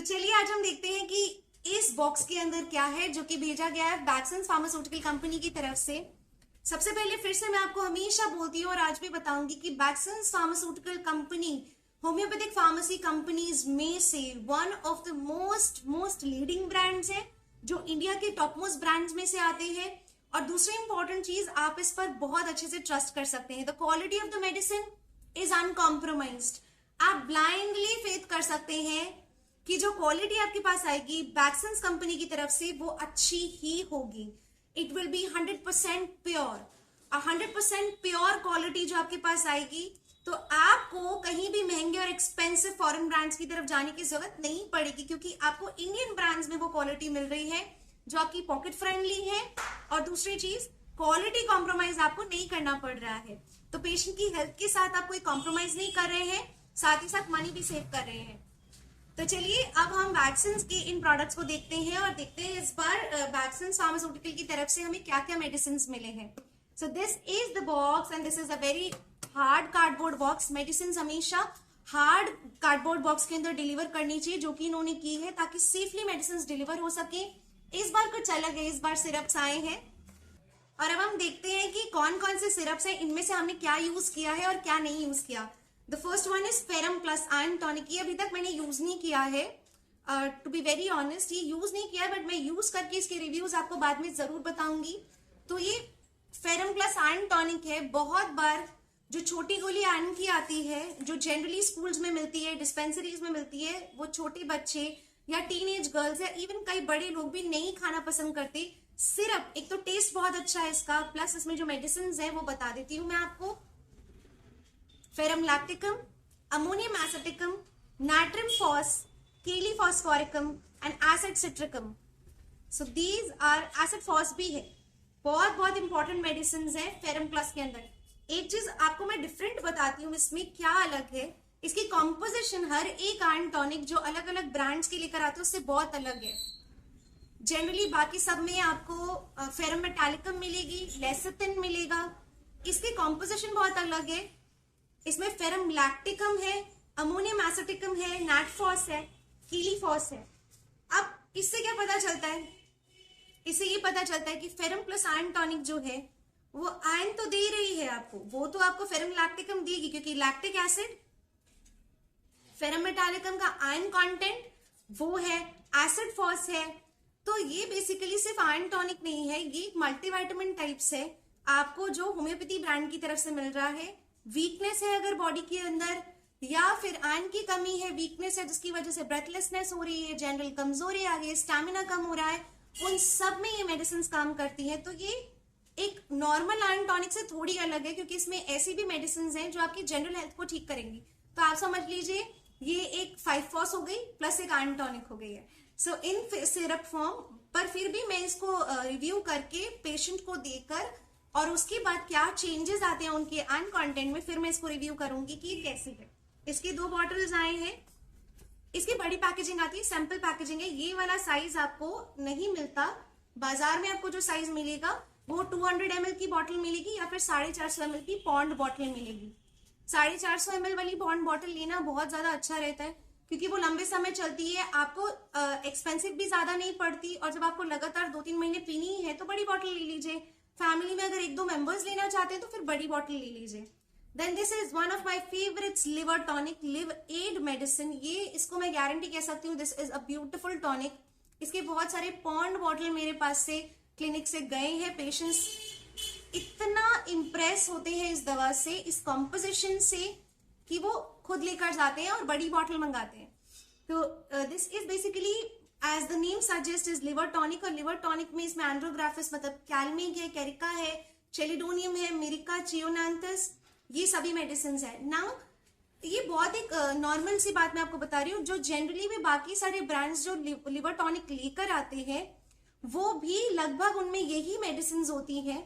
चलिए आज हम देखते हैं कि इस बॉक्स के अंदर क्या है जो कि भेजा गया है वैक्सन्स फार्मास्यूटिकल कंपनी की तरफ से। सबसे पहले फिर से मैं आपको हमेशा बोलती हूँ और आज भी बताऊंगी कि वैक्सन्स pharmaceutical company homeopathic pharmacy companies में से one of the most leading brands है जो इंडिया के टॉप मोस्ट ब्रांड्स में से आते हैं। और दूसरी इंपॉर्टेंट चीज, आप इस पर बहुत अच्छे से ट्रस्ट कर सकते हैं। The quality of the medicine is uncompromised. आप ब्लाइंडली फेथ कर सकते हैं कि जो क्वालिटी आपके पास आएगी वैक्सन्स कंपनी की तरफ से वो अच्छी ही होगी। It will be 100% pure. 100% pure quality जो आपके पास आएगी, तो आपको कहीं भी महंगे और एक्सपेंसिव फॉरेन ब्रांड्स की तरफ जाने की जरूरत नहीं पड़ेगी, क्योंकि आपको इंडियन ब्रांड्स में वो क्वालिटी मिल रही है जो आपकी पॉकेट फ्रेंडली है। और दूसरी चीज, क्वालिटी कॉम्प्रोमाइज आपको नहीं करना पड़ रहा है। तो पेशेंट की हेल्थ के साथ आप कोई कॉम्प्रोमाइज नहीं कर रहे हैं, साथ ही साथ मनी भी सेव कर रहे हैं। तो चलिए अब हम वैक्सन्स के इन प्रोडक्ट्स को देखते हैं और देखते हैं इस बार वैक्सन्स फार्मास्यूटिकल की तरफ से हमें क्या क्या मेडिसिन मिले हैं। So this is the box and this is a very hard cardboard box. Medicine हमेशा हार्ड कार्डबोर्ड बॉक्स के अंदर डिलीवर करनी चाहिए, जो कि इन्होंने की है ताकि सेफली मेडिसिन डिलीवर हो सके। इस बार कुछ अलग है, इस बार सिरप्स आए हैं और अब हम देखते हैं कि कौन कौन से सिरप्स हैं, इनमें से हमने क्या यूज किया है और क्या नहीं यूज किया। The first one is ferrum plus iron tonic. ये अभी तक मैंने यूज नहीं किया है, टू बी वेरी ऑनेस्ट ये यूज नहीं किया है, बट मैं यूज करके इसके रिव्यूज आपको बाद में जरूर बताऊंगी। तो ये फेरम प्लस आयरन टॉनिक है। बहुत बार जो छोटी गोली आयरन की आती है, जो जनरली स्कूल्स में मिलती है, डिस्पेंसरीज में मिलती है, वो छोटे बच्चे या टीनेज गर्ल्स या इवन कई बड़े लोग भी नहीं खाना पसंद करते। सिरप एक तो टेस्ट बहुत अच्छा है इसका, प्लस इसमें जो मेडिसिन है वो बता देती हूँ मैं आपको। Ferrum lacticum, ammonium aceticum, nitrum phos, kali phosphoricum and acid citricum. So these are acid phos भी है। बहुत इंपॉर्टेंट मेडिसिन है फेरम प्लस के अंदर। एक चीज आपको मैं डिफरेंट बताती हूँ इसमें क्या अलग है। इसकी कॉम्पोजिशन हर एक आयरन टॉनिक जो अलग अलग ब्रांड्स के लेकर आते हैं उससे बहुत अलग है। जनरली बाकी सब में आपको फेरम मेटालिकम मिलेगी, लेसिथिन मिलेगा। इसकी कॉम्पोजिशन बहुत अलग है। इसमें फेरम लैक्टिकम है, अमोनियम एसिटिकम है, नाटफॉस है, कीली फॉस है। अब इससे क्या पता चलता है? इससे ये पता चलता है कि फेरम प्लस आयरन टॉनिक जो है वो आयरन तो दे रही है आपको, वो तो आपको फेरम लैक्टिकम देगी, क्योंकि लैक्टिक एसिड फेरम मेटालिकम का आयरन कंटेंट वो है, एसिड फॉस है। तो ये बेसिकली सिर्फ आयरन टॉनिक नहीं है, ये मल्टीविटामिन टाइप्स है आपको जो होम्योपैथी ब्रांड की तरफ से मिल रहा है। वीकनेस है अगर बॉडी के अंदर, या फिर आयरन की कमी है, वीकनेस है जिसकी वजह से ब्रेथलेसनेस हो रही है, जनरल कमजोरी आ गई है, स्टैमिना कम हो रहा है, उन सब में ये मेडिसिन काम करती है। तो ये एक नॉर्मल आयरन टॉनिक से थोड़ी अलग है, क्योंकि इसमें ऐसी भी मेडिसिन हैं जो आपकी जनरल हेल्थ को ठीक करेंगी। तो आप समझ लीजिए ये एक 5-फॉस हो गई प्लस एक आयरन टॉनिक हो गई है। सो इन सिरप फॉर्म पर फिर भी मैं इसको रिव्यू करके पेशेंट को देकर और उसके बाद क्या चेंजेस आते हैं उनके आयरन कंटेंट में, फिर मैं इसको रिव्यू करूंगी कि ये कैसी है। इसकी 2 बॉटल्स आए हैं। इसकी बड़ी पैकेजिंग आती है, सैंपल पैकेजिंग है। ये वाला साइज आपको नहीं मिलता बाजार में। आपको जो साइज मिलेगा वो 200 ml की बॉटल मिलेगी या फिर 450 ml की पॉन्ड बॉटल मिलेगी। 450 ml वाली पॉन्ड बॉटल लेना बहुत ज्यादा अच्छा रहता है, क्योंकि वो लंबे समय चलती है, आपको एक्सपेंसिव भी ज्यादा नहीं पड़ती। और जब आपको लगातार 2-3 महीने पीनी ही है तो बड़ी बॉटल ले लीजिए। फैमिली में अगर 1-2 मेंबर्स लेना चाहते हैं तो फिर बड़ी बॉटल ले लीजिए। Then this is one of my favourites, liver tonic, Liv Aid medicine. ये इसको मैं गारंटी कह सकती हूँ, this is a beautiful tonic. इसके बहुत सारे पॉन्ड बॉटल मेरे पास से क्लिनिक से गए हैं। पेशेंट्स इतना इम्प्रेस होते हैं इस दवा से, इस कॉम्पोजिशन से, कि वो खुद लेकर जाते हैं और बड़ी बॉटल मंगाते हैं। तो this is basically as the name suggest is liver tonic. और लिवर टॉनिक में इसमें एंड्रोग्राफिस मतलब कैलमिक है, कैरिका है, चेलिडोनियम है, मिरिका, चियोनांथस, ये सभी मेडिसिन है। नाउ ये बहुत एक नॉर्मल सी बात मैं आपको बता रही हूँ, जो जनरली भी बाकी सारे ब्रांड्स जो लिवर टॉनिक लेकर आते हैं वो भी लगभग उनमें यही मेडिसिन होती हैं।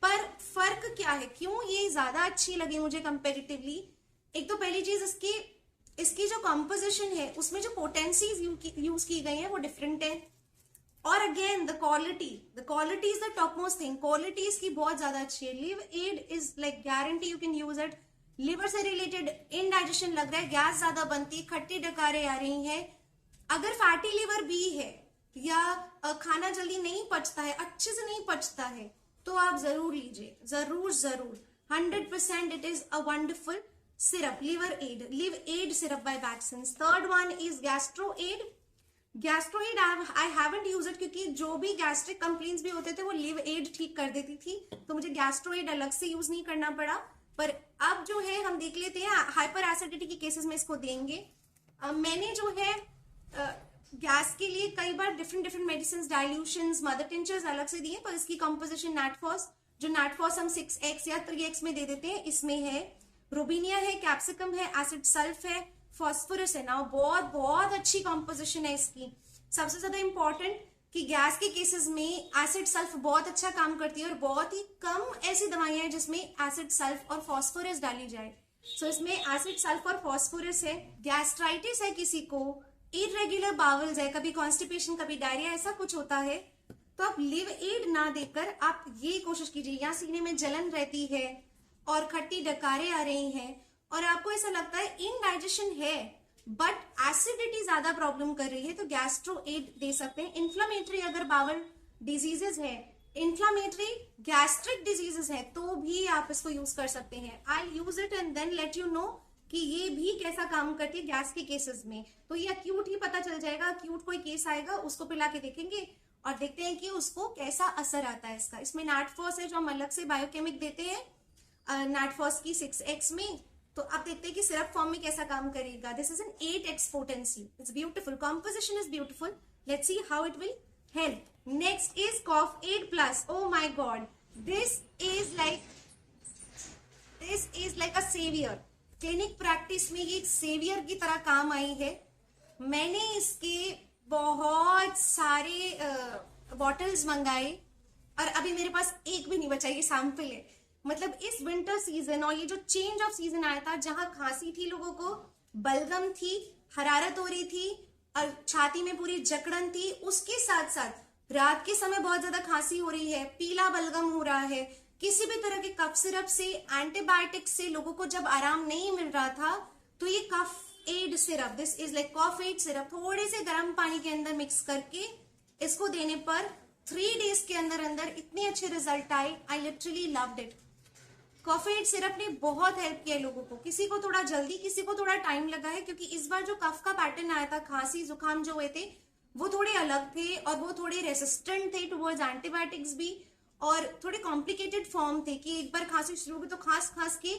पर फर्क क्या है, क्यों ये ज्यादा अच्छी लगी मुझे कंपेरेटिवली? एक तो पहली चीज इसकी जो कॉम्पोजिशन है उसमें जो पोटेंसीज यूज की गई है वो डिफरेंट है। और again the quality is the top most thing. Quality इसकी बहुत ज्यादा अच्छी है। Liv Aid is like guarantee you can use it. Liver से रिलेटेड इनडाइजेशन लग रहा है, गैस ज्यादा बनती है, खट्टी डकारें आ रही हैं, अगर फैटी लिवर भी है या खाना जल्दी नहीं पचता है, अच्छे से नहीं पचता है, तो आप जरूर लीजिए, जरूर जरूर 100%. It is a wonderful syrup, live aid syrup by Vaccines. Third one is Gastro Aid. Gastro Aid I haven't used it क्योंकि जो भी गैस्ट्रिक कंप्लेंट्स भी होते थे वो लिव एड ठीक कर देती थी, तो मुझे गैस्ट्रो एड अलग से यूज नहीं करना पड़ा. पर अब जो है हम देख लेते हैं, हाइपर एसिडिटी के केसेस में इसको देंगे. मैंने जो है गैस के लिए कई बार different medicine dilutions, mother tinctures अलग से दिए, पर इसकी कंपोजिशन नेटफॉस, जो नेटफॉस हम 6x या 3x में दे देते हैं, इसमें है रोबिनिया है, कैप्सिकम है, एसिड सल्फ है, फॉस्फोरस है ना. बहुत बहुत अच्छी कॉम्पोजिशन है इसकी. सबसे ज्यादा इंपॉर्टेंट कि गैस के केसेस में एसिड सल्फ बहुत अच्छा काम करती है, और बहुत ही कम ऐसी दवाइयां हैं जिसमें एसिड सल्फ और फॉस्फोरस डाली जाए. सो इसमें एसिड सल्फ और फॉस्फोरस है. गैस्ट्राइटिस है किसी को, इरेगुलर बावल्स है, कभी कॉन्स्टिपेशन, कभी डायरिया, ऐसा कुछ होता है, तो आप लिव एड ना देकर आप ये कोशिश कीजिए, या सीने में जलन रहती है और खट्टी डकारें आ रही हैं और आपको ऐसा लगता है इनडाइजेशन है बट एसिडिटी ज्यादा प्रॉब्लम कर रही है, तो गैस्ट्रो एड दे सकते हैं. इन्फ्लामेटरी अगर बावल डिजीजेस है, इन्फ्लामेटरी गैस्ट्रिक डिजीजेस है, तो भी आप इसको यूज कर सकते हैं. I use it and then let you know कि ये भी कैसा काम करती है गैस के केसेस में. तो ये अक्यूट ही पता चल जाएगा, अक्यूट कोई केस आएगा उसको पिला के देखेंगे और देखते हैं कि उसको कैसा असर आता है इसका. इसमें नाटफॉस है जो हम अलग से बायोकेमिक देते हैं नाटफॉस की 6x में, तो आप देखते हैं कि सिरप फॉर्म में कैसा काम करेगा. This is an 8x potency. It's beautiful, composition is beautiful. Let's see how it will help. Next is cough aid plus. Oh my God, this is like a saviour. Clinic practice में ये saviour की तरह काम आई है. मैंने इसके बहुत सारे बॉटल्स मंगाए और अभी मेरे पास एक भी नहीं बचा. ये सैंपल है. मतलब इस विंटर सीजन और ये जो चेंज ऑफ सीजन आया था, जहां खांसी थी, लोगों को बलगम थी, हरारत हो रही थी और छाती में पूरी जकड़न थी, उसके साथ साथ रात के समय बहुत ज्यादा खांसी हो रही है, पीला बलगम हो रहा है, किसी भी तरह के कफ सिरप से, एंटीबायोटिक से लोगों को जब आराम नहीं मिल रहा था, तो ये cough aid syrup, this is like cough aid syrup, थोड़े से गर्म पानी के अंदर मिक्स करके इसको देने पर 3 डेज के अंदर अंदर इतने अच्छे रिजल्ट आए. I literally loved it. Cough aid syrup ने बहुत हेल्प किया लोगों को. किसी को थोड़ा जल्दी, किसी को थोड़ा टाइम लगा है, क्योंकि इस बार जो कफ का पैटर्न आया था, खांसी जुकाम जो हुए थे वो थोड़े अलग थे और वो थोड़े रेसिस्टेंट थे टुवर्ड्स एंटीबायोटिक्स भी, और थोड़े कॉम्प्लिकेटेड फॉर्म थे कि एक बार खांसी शुरू हुई तो खास के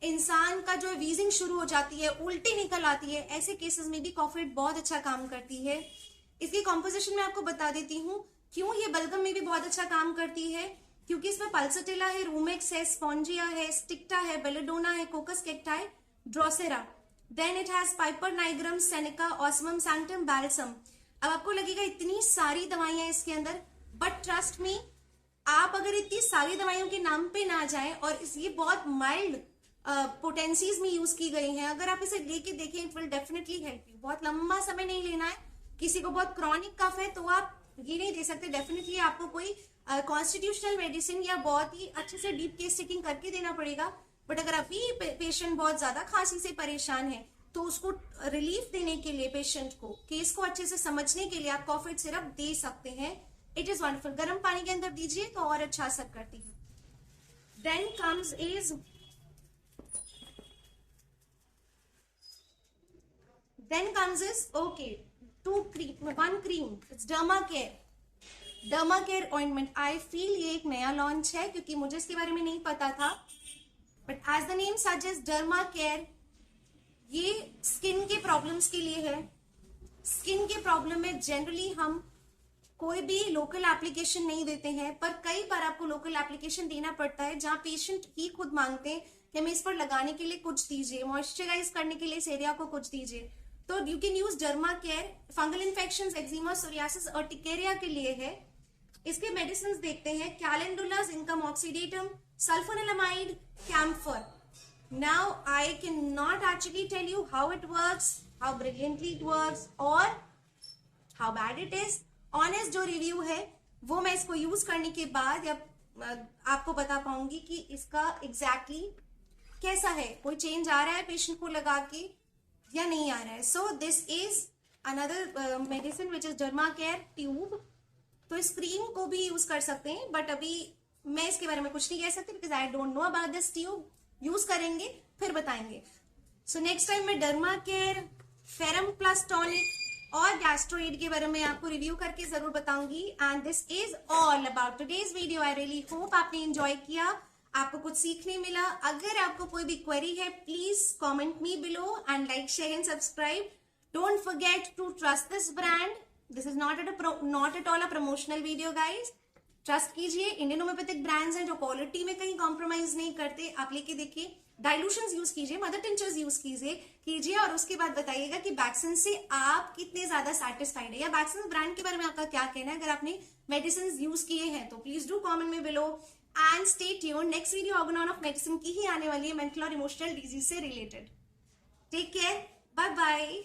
इंसान का जो वीजिंग शुरू हो जाती है, उल्टी निकल आती है. ऐसे केसेस में भी कॉफ एड बहुत अच्छा काम करती है. इसकी कॉम्पोजिशन में आपको बता देती हूँ. क्यों ये बलगम में भी बहुत अच्छा काम करती है, क्योंकि इसमें पल्सटिला है, रूमेक्स है, स्पॉन्जिया है, स्टिक्टा है, बेलेडोना है, coccus cacti, drosera. Then it has piper nigrum, senega, ocimum sanctum, balsam. अब आपको लगेगा इतनी सारी दवाइयां इसके अंदर, बट ट्रस्ट मी, आप अगर इतनी सारी दवाइयों के नाम पे ना जाएं, और ये बहुत माइल्ड पोटेंसीज में यूज की गई हैं, अगर आप इसे लेके देखें it will definitely help you. बहुत लंबा समय नहीं लेना है. किसी को बहुत क्रॉनिक कफ है तो आप ये नहीं दे सकते, डेफिनेटली आपको कोई कॉन्स्टिट्यूशनल मेडिसिन या बहुत ही अच्छे से डीप केस टेकिंग करके देना पड़ेगा. बट अगर अभी पेशेंट बहुत ज्यादा खांसी से परेशान है तो उसको रिलीफ देने के लिए, पेशेंट को केस को अच्छे से समझने के लिए आप कॉफ एड सिरप दे सकते हैं. It is wonderful. गर्म पानी के अंदर दीजिए तो और अच्छा असर करती है. Then comes is okay, 1 cream. It's Dermacare ointment. I feel ये एक नया लॉन्च है क्योंकि मुझे इसके बारे में नहीं पता था, but as the name suggest Dermacare, ये स्किन के प्रॉब्लम्स के लिए है. स्किन के प्रॉब्लम में जनरली हम कोई भी लोकल एप्लीकेशन नहीं देते हैं, पर कई बार आपको लोकल एप्लीकेशन देना पड़ता है जहां पेशेंट ही खुद मांगते हैं कि हमें इस पर लगाने के लिए कुछ दीजिए, मॉइस्चराइज करने के लिए इस एरिया को कुछ दीजिए. तो you can use Dermacare. Fungal infections, eczema, psoriasis और टिकेरिया के लिए है. इसके मेडिसिन देखते हैं. Calendula, zincum oxydatum, sulphanilamide, camphor. Now I can not actually tell you how it works, how brilliantly it works और how bad it is. Honest जो रिव्यू है वो मैं इसको यूज करने के बाद या आपको बता पाऊंगी कि इसका एग्जैक्टली कैसा है, कोई चेंज आ रहा है पेशेंट को लगा के या नहीं आ रहा है. So this is another medicine which is derma care tube. तो इस क्रीम को भी यूज कर सकते हैं, बट अभी मैं इसके बारे में कुछ नहीं कह सकती because I don't know about this tube. Use करेंगे फिर बताएंगे। सो नेक्स्ट टाइम मैं derma care, ferrum plus tonic और गैस्ट्रोइड के बारे में आपको रिव्यू करके जरूर बताऊंगी। And this is all about today's video. I really hope आपने एंजॉय किया, आपको कुछ सीखने मिला। अगर आपको कोई भी क्वेरी है please comment me below and like, share and subscribe. Don't forget to trust this brand. This is not at all a promotional video guys. Trust कीजिए, इंडियन होम्योपैथिक ब्रांड्स हैं जो क्वालिटी में कहीं कॉम्प्रोमाइज नहीं करते। आप लेके देखिए, डाइल्यूशंस यूज कीजिए, मदर टिंचर्स यूज कीजिए और उसके बाद बताइएगा कि बैक्सन से आप कितने ज्यादा सेटिस्फाइड है, या बैक्सन ब्रांड के बारे में आपका क्या कहना है। अगर आपने मेडिसिन यूज किए हैं तो प्लीज डू कमेंट में below and stay tuned. Next video organon of medicine की ही आने वाली है, मेंटल और इमोशनल डिजीज से रिलेटेड। Take care, bye bye.